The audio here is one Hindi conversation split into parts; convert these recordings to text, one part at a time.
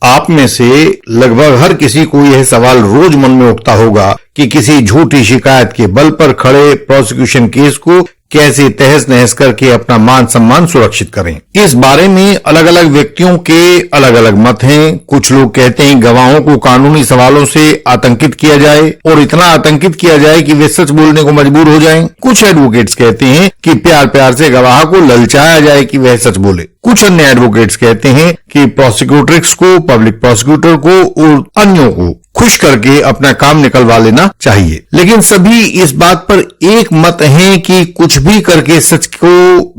आप में से लगभग हर किसी को यह सवाल रोज मन में उठता होगा कि किसी झूठी शिकायत के बल पर खड़े प्रोसिक्यूशन केस को कैसे तहस नहस करके अपना मान सम्मान सुरक्षित करें। इस बारे में अलग अलग व्यक्तियों के अलग अलग मत हैं। कुछ लोग कहते हैं गवाहों को कानूनी सवालों से आतंकित किया जाए और इतना आतंकित किया जाए कि वे सच बोलने को मजबूर हो जाएं। कुछ एडवोकेट्स कहते हैं कि प्यार प्यार से गवाह को ललचाया जाए कि वह सच बोले। कुछ अन्य एडवोकेट्स कहते हैं कि प्रोसिक्यूटर्स को, पब्लिक प्रोसिक्यूटर को और अन्यों को खुश करके अपना काम निकलवा लेना चाहिए। लेकिन सभी इस बात पर एक मत है कि कुछ भी करके सच को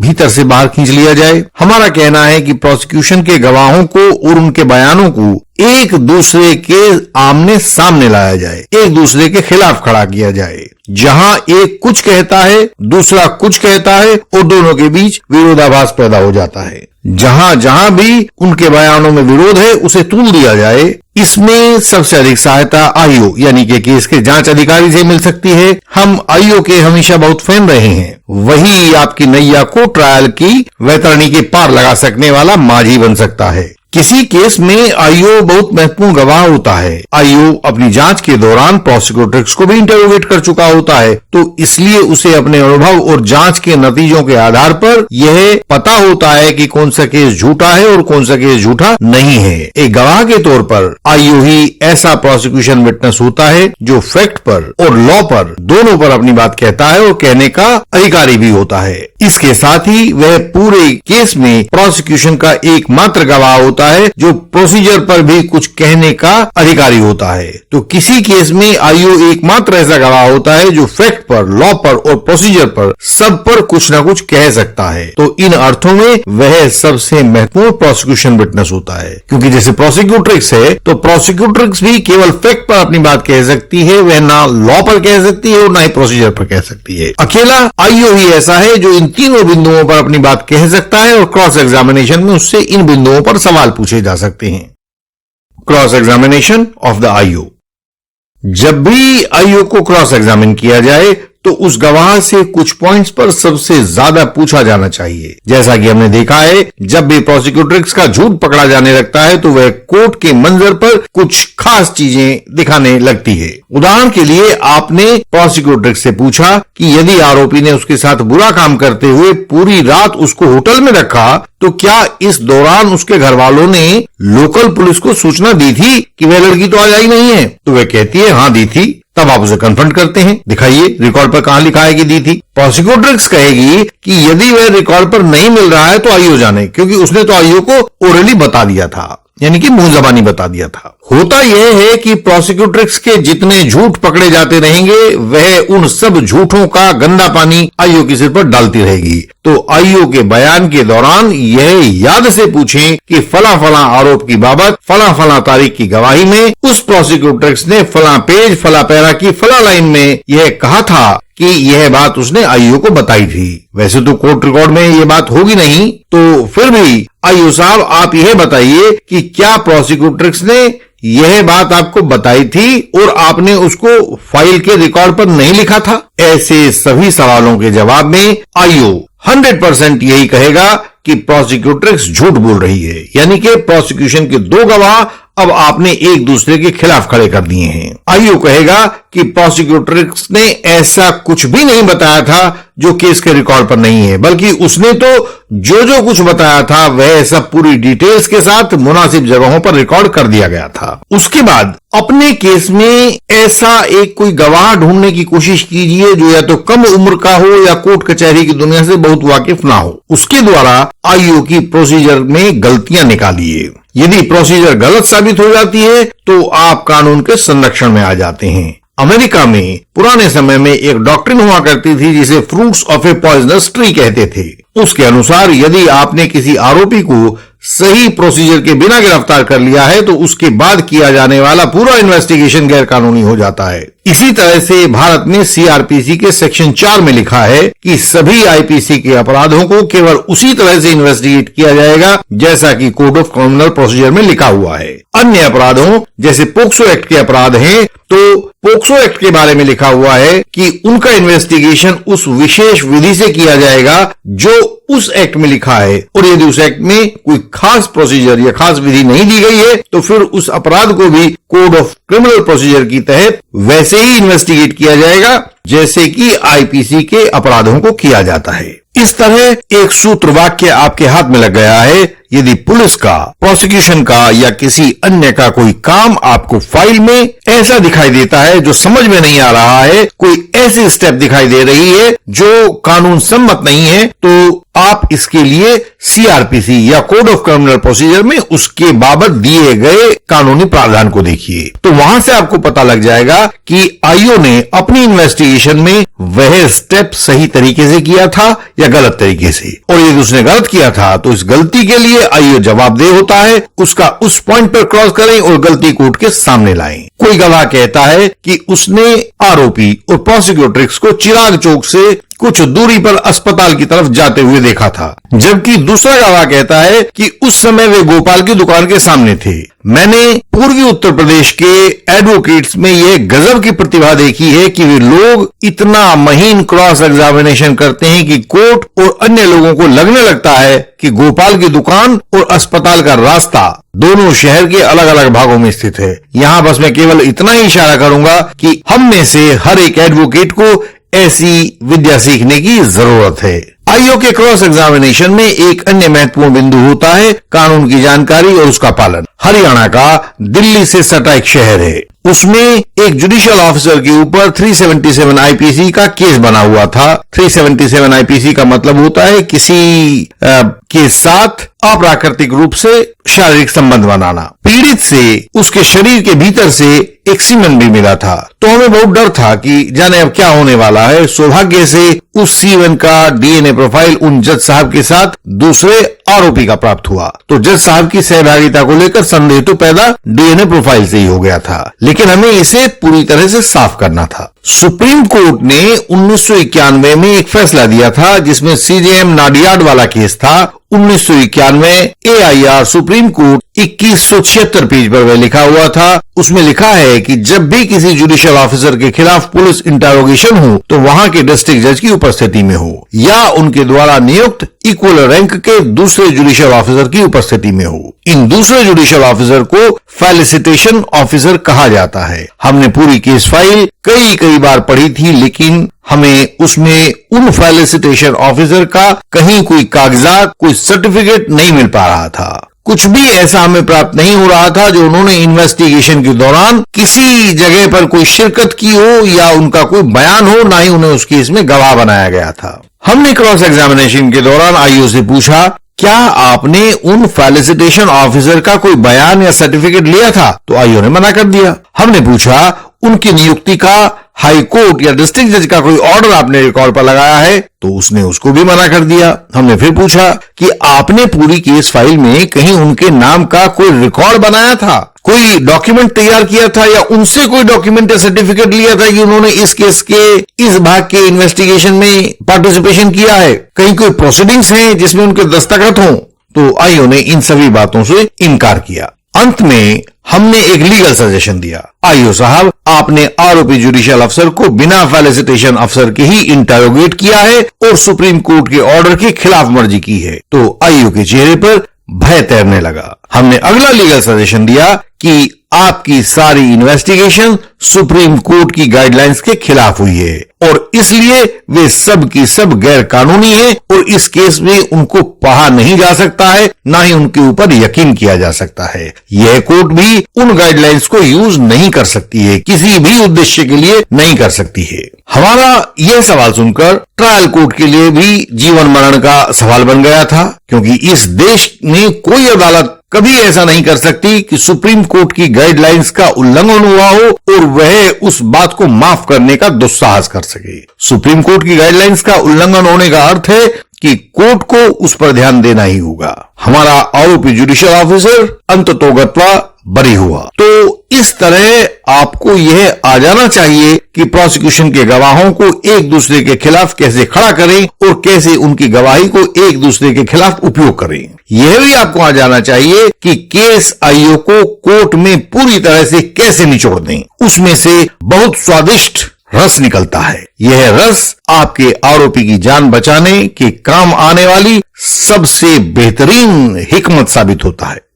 भीतर से बाहर खींच लिया जाए। हमारा कहना है कि प्रोसिक्यूशन के गवाहों को और उनके बयानों को एक दूसरे के आमने सामने लाया जाए, एक दूसरे के खिलाफ खड़ा किया जाए। जहां एक कुछ कहता है, दूसरा कुछ कहता है और दोनों के बीच विरोधाभास पैदा हो जाता है। जहां जहां भी उनके बयानों में विरोध है उसे तूल दिया जाए। इसमें सबसे अधिक सहायता आईओ यानी कि केस के जांच अधिकारी से मिल सकती है। हम आईओ के हमेशा बहुत फैन रहे हैं। वही आपकी नैया को ट्रायल की वैतरणी के पार लगा सकने वाला माझी बन सकता है। किसी केस में आईओ बहुत महत्वपूर्ण गवाह होता है। आईओ अपनी जांच के दौरान प्रोसिक्यूटर्स को भी इंटरोगेट कर चुका होता है, तो इसलिए उसे अपने अनुभव और जांच के नतीजों के आधार पर यह पता होता है कि कौन सा केस झूठा है और कौन सा केस झूठा नहीं है। एक गवाह के तौर पर आईओ ही ऐसा प्रोसिक्यूशन विटनेस होता है जो फैक्ट पर और लॉ पर दोनों पर अपनी बात कहता है और कहने का अधिकारी भी होता है। इसके साथ ही वह पूरे केस में प्रोसिक्यूशन का एकमात्र गवाह होता है जो प्रोसीजर पर भी कुछ कहने का अधिकारी होता है। तो किसी केस में आईओ एकमात्र ऐसा गवाह होता है जो फैक्ट पर, लॉ पर और प्रोसीजर पर सब पर कुछ न कुछ कह सकता है। तो इन अर्थों में वह सबसे महत्वपूर्ण प्रोसिक्यूशन विटनेस होता है, क्योंकि जैसे प्रोसिक्यूटर्स है तो प्रोसिक्यूटर्स भी केवल फैक्ट पर अपनी बात कह सकती है, वह ना लॉ पर कह सकती है और ना ही प्रोसीजर पर कह सकती है। अकेला आईओ ही ऐसा है जो इन तीनों बिंदुओं पर अपनी बात कह सकता है और क्रॉस एग्जामिनेशन में उससे इन बिंदुओं पर सवाल पूछे जा सकते हैं। Cross examination of the IO. जब भी आईओ को क्रॉस एग्जामिन किया जाए तो उस गवाह से कुछ पॉइंट्स पर सबसे ज्यादा पूछा जाना चाहिए। जैसा कि हमने देखा है, जब भी प्रोसिक्यूटर्स का झूठ पकड़ा जाने लगता है तो वह कोर्ट के मंजर पर कुछ खास चीजें दिखाने लगती है। उदाहरण के लिए आपने प्रोसिक्यूटर्स से पूछा कि यदि आरोपी ने उसके साथ बुरा काम करते हुए पूरी रात उसको होटल में रखा तो क्या इस दौरान उसके घर वालों ने लोकल पुलिस को सूचना दी थी कि वह लड़की तो आज आई नहीं है? तो वह कहती है हाँ दी थी। तब आप उसे कन्फ्रंट करते हैं, दिखाइए रिकॉर्ड पर कहां लिखा है कि दी थी। प्रोसिक्यूटर्स कहेगी कि यदि वह रिकॉर्ड पर नहीं मिल रहा है तो आईओ जाने, क्योंकि उसने तो आईओ को ओरली बता दिया था, यानी कि मुंह जबानी बता दिया था। होता यह है कि प्रोसिक्यूटर्स के जितने झूठ पकड़े जाते रहेंगे वह उन सब झूठों का गंदा पानी आईओ के सिर पर डालती रहेगी। तो आईओ के बयान के दौरान यह याद से पूछें कि फला फला आरोप की बाबत फला फला तारीख की गवाही में उस प्रोसिक्यूटर्स ने फला पेज, फला पैरा की फला लाइन में यह कहा था कि यह बात उसने आईओ को बताई थी। वैसे तो कोर्ट रिकॉर्ड में यह बात होगी नहीं, तो फिर भी आईओ साहब आप यह बताइए कि क्या प्रोसिक्यूटर्स ने यह बात आपको बताई थी और आपने उसको फाइल के रिकॉर्ड पर नहीं लिखा था? ऐसे सभी सवालों के जवाब में आईओ 100% यही कहेगा कि प्रोसिक्यूटर्स झूठ बोल रही है, यानी कि प्रोसिक्यूशन के दो गवाह अब आपने एक दूसरे के खिलाफ खड़े कर दिए हैं। आईओ कहेगा कि प्रोसिक्यूटर्स ने ऐसा कुछ भी नहीं बताया था जो केस के रिकॉर्ड पर नहीं है, बल्कि उसने तो जो जो कुछ बताया था वह सब पूरी डिटेल्स के साथ मुनासिब जगहों पर रिकॉर्ड कर दिया गया था। उसके बाद अपने केस में ऐसा एक कोई गवाह ढूंढने की कोशिश कीजिए जो या तो कम उम्र का हो या कोर्ट कचहरी की दुनिया से बहुत वाकिफ ना हो। उसके द्वारा आईओ की प्रोसीजर में गलतियां निकालिए। यदि प्रोसीजर गलत साबित हो जाती है तो आप कानून के संरक्षण में आ जाते हैं। अमेरिका में पुराने समय में एक डॉक्ट्रिन हुआ करती थी जिसे fruits of A poisonous tree कहते थे। उसके अनुसार यदि आपने किसी आरोपी को सही प्रोसीजर के बिना गिरफ्तार कर लिया है तो उसके बाद किया जाने वाला पूरा इन्वेस्टिगेशन गैर कानूनी हो जाता है। इसी तरह से भारत में सीआरपीसी के सेक्शन 4 में लिखा है कि सभी आईपीसी के अपराधों को केवल उसी तरह से इन्वेस्टिगेट किया जाएगा जैसा कि कोड ऑफ क्रिमिनल प्रोसीजर में लिखा हुआ है। अन्य अपराधों जैसे पोक्सो एक्ट के अपराध हैं तो पोक्सो एक्ट के बारे में लिखा हुआ है कि उनका इन्वेस्टिगेशन उस विशेष विधि से किया जाएगा जो उस एक्ट में लिखा है, और यदि उस एक्ट में कोई खास प्रोसीजर या खास विधि नहीं दी गई है तो फिर उस अपराध को भी कोड ऑफ क्रिमिनल प्रोसीजर की तहत वैसे ही इन्वेस्टिगेट किया जाएगा जैसे कि आईपीसी के अपराधों को किया जाता है। इस तरह एक सूत्र वाक्य आपके हाथ में लग गया है। यदि पुलिस का, प्रोसिक्यूशन का या किसी अन्य का कोई काम आपको फाइल में ऐसा दिखाई देता है जो समझ में नहीं आ रहा है, कोई ऐसी स्टेप दिखाई दे रही है जो कानून सम्मत नहीं है, तो आप इसके लिए सीआरपीसी या कोड ऑफ क्रिमिनल प्रोसीजर में उसके बाबत दिए गए कानूनी प्रावधान को देखिए, तो वहां से आपको पता लग जाएगा कि आईओ ने अपनी इन्वेस्टिगेशन में वह स्टेप सही तरीके से किया था या गलत तरीके से, और यदि उसने गलत किया था तो इस गलती के लिए आईओ जवाबदेह होता है। उसका उस पॉइंट पर क्रॉस करें और गलती कोर्ट के सामने लाएं। कोई गवाह कहता है कि उसने आरोपी और प्रोसिक्यूट्रिक्स को चिराग चौक से कुछ दूरी पर अस्पताल की तरफ जाते हुए देखा था, जबकि दूसरा गवाह कहता है कि उस समय वे गोपाल की दुकान के सामने थे। मैंने पूर्वी उत्तर प्रदेश के एडवोकेट्स में यह गजब की प्रतिभा देखी है कि वे लोग इतना महीन क्रॉस एग्जामिनेशन करते हैं कि कोर्ट और अन्य लोगों को लगने लगता है कि गोपाल की दुकान और अस्पताल का रास्ता दोनों शहर के अलग अलग भागों में स्थित है। यहां बस मैं केवल इतना ही इशारा करूंगा कि हम में से हर एक एडवोकेट को ऐसी विद्या सीखने की जरूरत है। आईओ के क्रॉस एग्जामिनेशन में एक अन्य महत्वपूर्ण बिंदु होता है कानून की जानकारी और उसका पालन। हरियाणा का दिल्ली से सटा एक शहर है, उसमें एक जुडिशियल ऑफिसर के ऊपर 377 आईपीसी का केस बना हुआ था। 377 आईपीसी का मतलब होता है किसी के साथ अप्राकृतिक रूप से शारीरिक संबंध बनाना। पीड़ित से उसके शरीर के भीतर से एक सीमन भी मिला था, तो हमें बहुत डर था कि जाने अब क्या होने वाला है। सौभाग्य से उस सीमन का डीएनए प्रोफाइल उन जज साहब के साथ दूसरे आरोपी का प्राप्त हुआ, तो जज साहब की सहभागिता को लेकर संदेह तो पैदा डीएनए प्रोफाइल से ही हो गया था, लेकिन हमें इसे पूरी तरह से साफ करना था। सुप्रीम कोर्ट ने 1991 में एक फैसला दिया था जिसमें सीजेएम नाडियाड वाला केस था। 1991 एआईआर सुप्रीम कोर्ट 2176 पेज पर वह लिखा हुआ था। उसमें लिखा है कि जब भी किसी जुडिशियल ऑफिसर के खिलाफ पुलिस इंटरोगेशन हो तो वहां के डिस्ट्रिक्ट जज की उपस्थिति में हो या उनके द्वारा नियुक्त इक्वल रैंक के दूसरे जुडिशियल ऑफिसर की उपस्थिति में हो। इन दूसरे जुडिशियल ऑफिसर को फेलिसिटेशन ऑफिसर कहा जाता है। हमने पूरी केस फाइल कई बार पढ़ी थी, लेकिन हमें उसमें उन फेलिसिटेशन ऑफिसर का कहीं कोई कागजात, कोई सर्टिफिकेट नहीं मिल पा रहा था। कुछ भी ऐसा हमें प्राप्त नहीं हो रहा था जो उन्होंने इन्वेस्टिगेशन के दौरान किसी जगह पर कोई शिरकत की हो या उनका कोई बयान हो, ना ही उन्हें उस केस में गवाह बनाया गया था। हमने क्रॉस एग्जामिनेशन के दौरान आईओ से पूछा, क्या आपने उन फेलिसिटेशन ऑफिसर का कोई बयान या सर्टिफिकेट लिया था? तो आईओ ने मना कर दिया। हमने पूछा, उनकी नियुक्ति का हाई कोर्ट या डिस्ट्रिक्ट जज का कोई ऑर्डर आपने रिकॉर्ड पर लगाया है? तो उसने उसको भी मना कर दिया। हमने फिर पूछा कि आपने पूरी केस फाइल में कहीं उनके नाम का कोई रिकॉर्ड बनाया था, कोई डॉक्यूमेंट तैयार किया था या उनसे कोई डॉक्यूमेंट या सर्टिफिकेट लिया था कि उन्होंने इस केस के इस भाग के इन्वेस्टिगेशन में पार्टिसिपेशन किया है? कहीं कोई प्रोसीडिंग्स हैं जिसमें उनके दस्तखत हों? तो आईओ ने इन सभी बातों से इनकार किया। अंत में हमने एक लीगल सजेशन दिया, आईओ साहब, आपने आरोपी जुडिशियल अफसर को बिना फेलिसिटेशन अफसर के ही इंटरोगेट किया है और सुप्रीम कोर्ट के ऑर्डर की खिलाफ वर्जी की है। तो आईओ के चेहरे पर भय तैरने लगा। हमने अगला लीगल सजेशन दिया कि आपकी सारी इन्वेस्टिगेशन सुप्रीम कोर्ट की गाइडलाइंस के खिलाफ हुई है और इसलिए वे सब की सब गैर कानूनी है और इस केस में उनको पढ़ा नहीं जा सकता है, ना ही उनके ऊपर यकीन किया जा सकता है। यह कोर्ट भी उन गाइडलाइंस को यूज नहीं कर सकती है, किसी भी उद्देश्य के लिए नहीं कर सकती है। हमारा यह सवाल सुनकर ट्रायल कोर्ट के लिए भी जीवन मरण का सवाल बन गया था, क्योंकि इस देश में कोई अदालत कभी ऐसा नहीं कर सकती कि सुप्रीम कोर्ट की गाइडलाइंस का उल्लंघन हुआ हो और वह उस बात को माफ करने का दुस्साहस कर सके। सुप्रीम कोर्ट की गाइडलाइंस का उल्लंघन होने का अर्थ है कि कोर्ट को उस पर ध्यान देना ही होगा। हमारा आरोपी जुडिशियल ऑफिसर अंततोगत्वा बरी हुआ। तो इस तरह आपको यह आ जाना चाहिए कि प्रोसिक्यूशन के गवाहों को एक दूसरे के खिलाफ कैसे खड़ा करें और कैसे उनकी गवाही को एक दूसरे के खिलाफ उपयोग करें। यह भी आपको आ जाना चाहिए कि केस आईओ को कोर्ट में पूरी तरह से कैसे निचोड़ दें। उसमें से बहुत स्वादिष्ट रस निकलता है। यह रस आपके आरोपी की जान बचाने के काम आने वाली सबसे बेहतरीन हिकमत साबित होता है।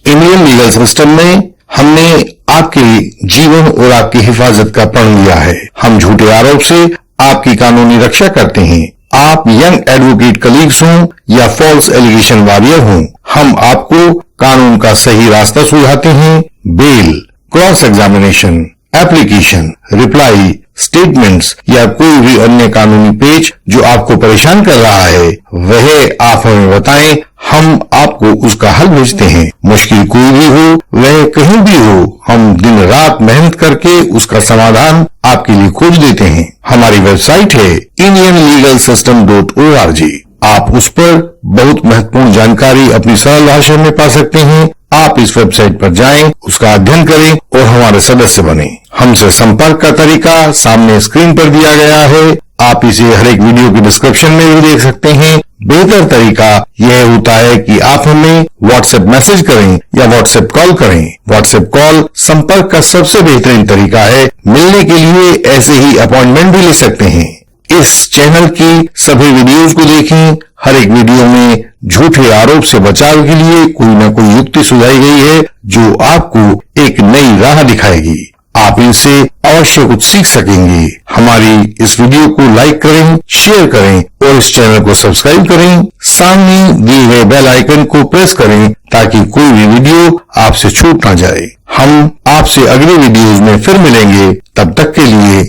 इंडियन लीगल सिस्टम में हमने आपके जीवन और आपकी हिफाजत का प्रण लिया है। हम झूठे आरोप से आपकी कानूनी रक्षा करते हैं। आप यंग एडवोकेट कलीग्स हों या फॉल्स एलिगेशन वॉरियर हों, हम आपको कानून का सही रास्ता सुझाते हैं। Bail, cross examination, application, reply, statements या कोई भी अन्य कानूनी पेज जो आपको परेशान कर रहा है, वह आप हमें बताएं, हम आपको उसका हल भेजते हैं। मुश्किल कोई भी हो, वह कहीं भी हो, हम दिन रात मेहनत करके उसका समाधान आपके लिए खोज देते हैं। हमारी वेबसाइट है indianlegalsystem.org। आप उस पर बहुत महत्वपूर्ण जानकारी अपनी सरल भाषा में पा सकते हैं। आप इस वेबसाइट पर जाएं, उसका अध्ययन करें और हमारे सदस्य बनें। हमसे संपर्क का तरीका सामने स्क्रीन पर दिया गया है। आप इसे हर एक वीडियो की डिस्क्रिप्शन में भी देख सकते हैं। बेहतर तरीका यह होता है कि आप हमें व्हाट्सएप मैसेज करें या व्हाट्सएप कॉल करें। व्हाट्सएप कॉल संपर्क का सबसे बेहतरीन तरीका है। मिलने के लिए ऐसे ही अपॉइंटमेंट भी ले सकते हैं। इस चैनल की सभी वीडियोस को देखें। हर एक वीडियो में झूठे आरोप से बचाव के लिए कोई न कोई युक्ति सुझाई गई है जो आपको एक नई राह दिखाएगी। आप इनसे अवश्य कुछ सीख सकेंगे। हमारी इस वीडियो को लाइक करें, शेयर करें और इस चैनल को सब्सक्राइब करें। सामने दिए गए बेल आइकन को प्रेस करें ताकि कोई भी वीडियो आपसे छूट ना जाए। हम आपसे अगले वीडियोज में फिर मिलेंगे। तब तक के लिए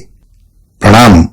प्रणाम।